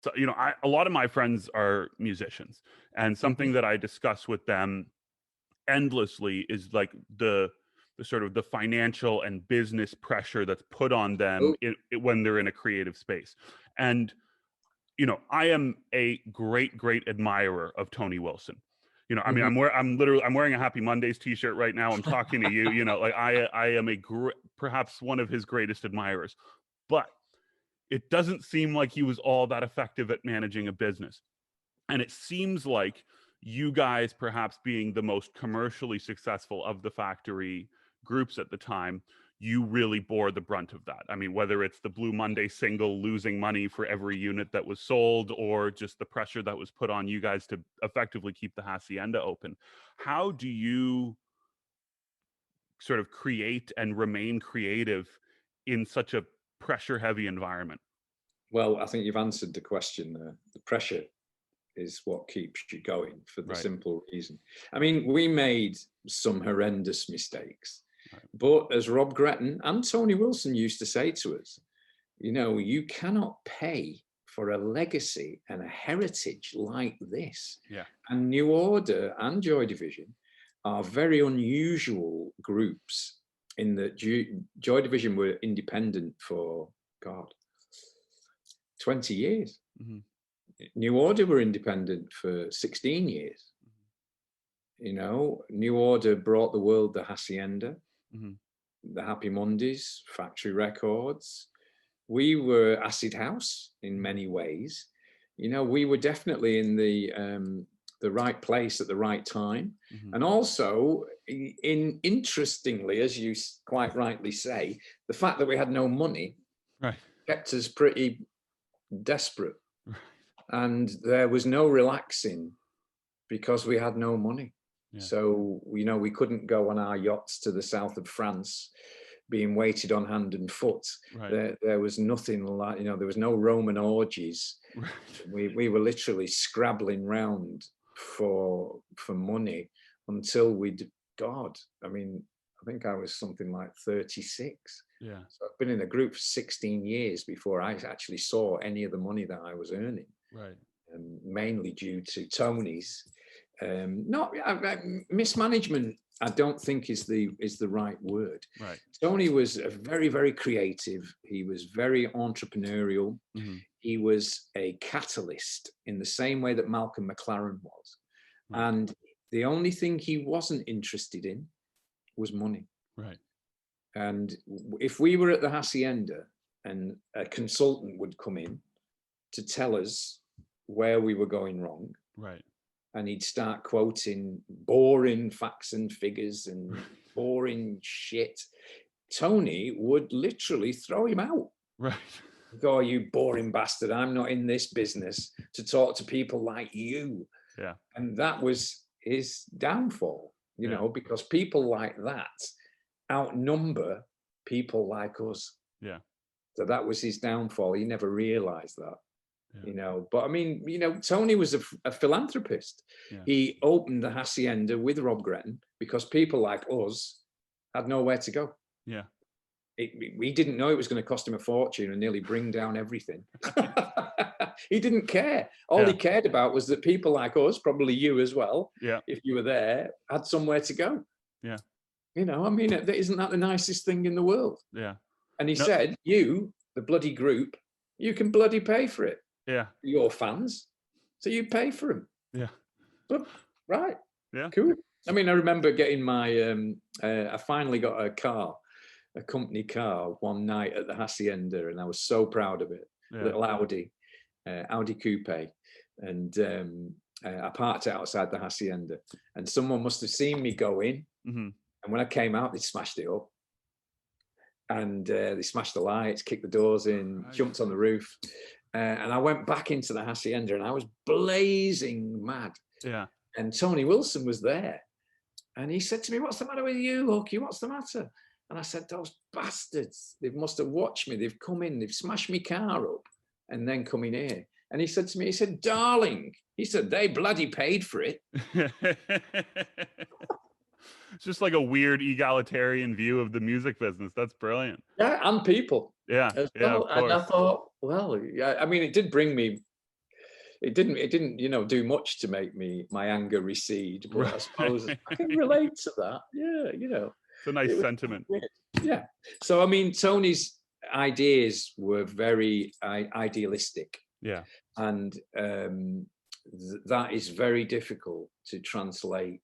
So, a lot of my friends are musicians, and Hmm. something that I discuss with them endlessly is like the sort of the financial and business pressure that's put on them Oh. when they're in a creative space. And I am a great, great admirer of Tony Wilson. I mean, Hmm. I'm wearing a Happy Mondays T-shirt right now. I'm talking to you. Like I am perhaps one of his greatest admirers, but it doesn't seem like he was all that effective at managing a business. And it seems like you guys, perhaps being the most commercially successful of the factory groups at the time, you really bore the brunt of that. I mean, whether it's the Blue Monday single losing money for every unit that was sold, or just the pressure that was put on you guys to effectively keep the Hacienda open. How do you sort of create and remain creative in such a pressure heavy environment? Well, I think you've answered the question there. The pressure is what keeps you going for the Right. simple reason. I mean, we made some horrendous mistakes, Right. but as Rob Gretton and Tony Wilson used to say to us, you cannot pay for a legacy and a heritage like this. Yeah. And New Order and Joy Division are very unusual groups in that Joy Division were independent for, God, 20 years. Hmm. New Order were independent for 16 years. New Order brought the world the Hacienda, Hmm. the Happy Mondays, Factory Records. We were acid house in Hmm. many ways. We were definitely in the right place at the right time, Hmm. and also, interestingly, as you quite rightly say, the fact that we had no money Right. kept us pretty desperate, and there was no relaxing because we had no money. Yeah. So, we couldn't go on our yachts to the south of France being waited on hand and foot. Right. There was nothing like, there was no Roman orgies. Right. We were literally scrabbling round for money until God, I mean, I think I was something like 36. Yeah. So I've been in a group for 16 years before I actually saw any of the money that I was earning, Right. mainly due to Tony's not mismanagement. I don't think is the right word. Right. Tony was a very, very creative. He was very entrepreneurial. Hmm. He was a catalyst in the same way that Malcolm McLaren was. Right. And the only thing he wasn't interested in was money. Right. And if we were at the Hacienda and a consultant would come in to tell us where we were going wrong, Right. and he'd start quoting boring facts and figures and boring shit, Tony would literally throw him out. Right. Go, oh, you boring bastard. I'm not in this business to talk to people like you. Yeah. And that was his downfall, Yeah. because people like that outnumber people like us. Yeah. So that was his downfall. He never realized that. Yeah. But I mean, Tony was a philanthropist. Yeah. He opened the Hacienda with Rob Gretton because people like us had nowhere to go. Yeah. We didn't know it was going to cost him a fortune and nearly bring down everything. He didn't care. All he Yeah. cared about was that people like us, probably you as well, Yeah. if you were there, had somewhere to go. Yeah. I mean, isn't that the nicest thing in the world? Yeah. And he No. said, you, the bloody group, you can bloody pay for it. Yeah. Your fans, so you pay for them. Yeah. But right, Yeah. cool. I mean, I remember getting my. I finally got a company car one night at the Hacienda, and I was so proud of it. Yeah. Little Audi coupe, and I parked it outside the Hacienda, and someone must have seen me go in. Hmm. And when I came out, they smashed it up. And they smashed the lights, kicked the doors in, Right. jumped on the roof. And I went back into the Hacienda and I was blazing mad. Yeah. And Tony Wilson was there. And he said to me, what's the matter with you, Hooky? What's the matter? And I said, those bastards, they must have watched me. They've come in, they've smashed my car up and then come in here. And he said to me, he said, darling, he said, they bloody paid for it. It's just like a weird egalitarian view of the music business. That's brilliant. Yeah, and people. Yeah. As Yeah. well. Of And I course. thought, well, yeah, I mean, it did bring me it didn't, you know, do much to make my anger recede, but I suppose Right. I can relate to that. Yeah, you know, It's a nice it was sentiment. weird. Yeah. So I mean, Tony's ideas were very idealistic, Yeah. and that is very difficult to translate.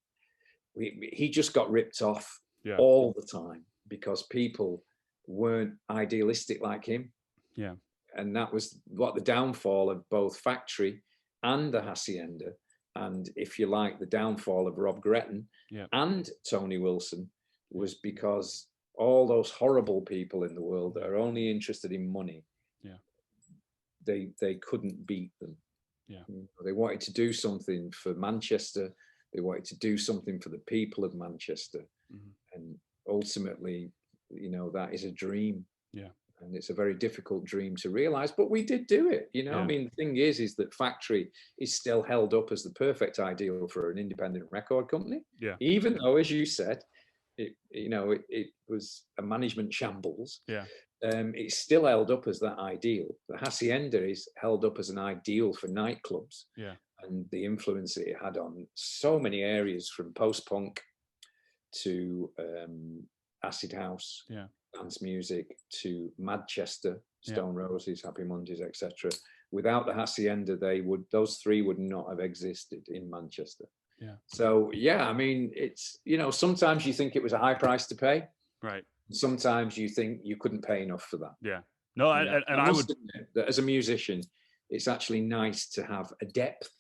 He just got ripped off Yeah. all the time because people weren't idealistic like him. Yeah. And that was what the downfall of both Factory and the Hacienda, and if you like, the downfall of Rob Gretton Yeah. and Tony Wilson, was because all those horrible people in the world that are only interested in money, Yeah. they couldn't beat them. Yeah. They wanted to do something for Manchester. They wanted to do something for the people of Manchester. Mhm. And ultimately, you know, that is a dream. Yeah. And it's a very difficult dream to realize, but we did do it. You know, I Yeah. mean, the thing is that Factory is still held up as the perfect ideal for an independent record company, Yeah. even though, as you said, it was a management shambles. Yeah. It's still held up as that ideal. The Hacienda is held up as an ideal for nightclubs, Yeah. and the influence that it had on so many areas, from post-punk to acid house, Yeah. dance music, to Manchester, Yeah. Stone Roses, Happy Mondays, etc. Without the Hacienda, those three would not have existed in Manchester. Yeah. So yeah, I mean, it's, you know, sometimes you think it was a high price to pay. Right. Sometimes you think you couldn't pay enough for that. Yeah. No, You know? and I I must would. admit that as a musician, it's actually nice to have a depth,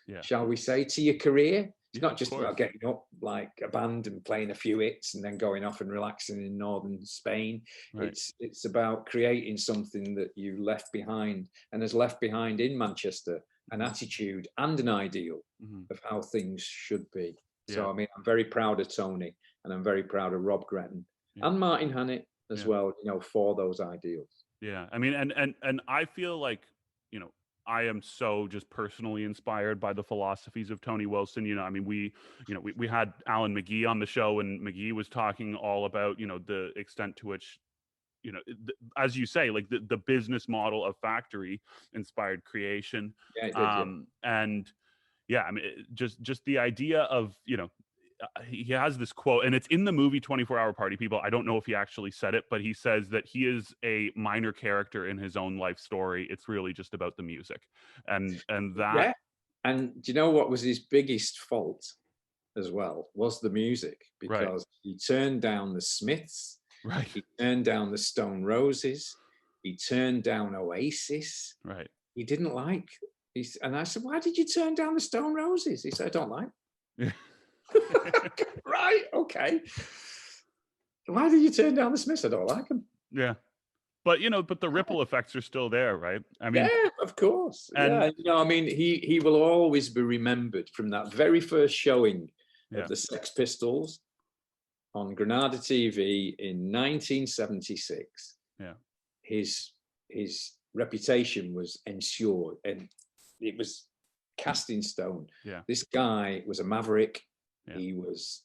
Yeah. shall we say, to your career. It's Yeah, not of just course. about getting up like a band and playing a few hits and then going off and relaxing in northern Spain. Right. It's about creating something that you left behind, and has left behind in Manchester an attitude and an ideal Mhm. of how things should be. So Yeah. I mean, I'm very proud of Tony, and I'm very proud of Rob Gretton Yeah. and Martin Hannett as Yeah. well, you know, for those ideals. Yeah. I mean, and I feel like, you know, I am so just personally inspired by the philosophies of Tony Wilson. You know, I mean, we had Alan McGee on the show, and McGee was talking all about, you know, the extent to which, you know, as you say, like the business model of Factory inspired creation. Yeah, it did. Yeah. And yeah, I mean, just the idea of, you know, he has this quote, and it's in the movie 24-Hour Party People. I don't know if he actually said it, but he says that he is a minor character in his own life story. It's really just about the music, and that. Yeah. And do you know what was his biggest fault as well? Was the music, Right. because he turned down the Smiths, Right. he turned down the Stone Roses, he turned down Oasis. Right. He didn't like. And I said, "Why did you turn down the Stone Roses?" He said, "I don't like." Yeah. Right, okay. Why did you turn down the Smiths? I don't like them. Yeah. But you know, but the ripple effects are still there, right? I mean, Yeah, of course. and Yeah, you know, I mean, he will always be remembered from that very first showing yeah, of the Sex Pistols on Granada TV in 1976. yeah, His reputation was ensured, and it was cast in stone. yeah, This guy was a maverick. Yeah. He was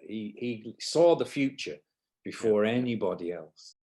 he saw the future before anybody else.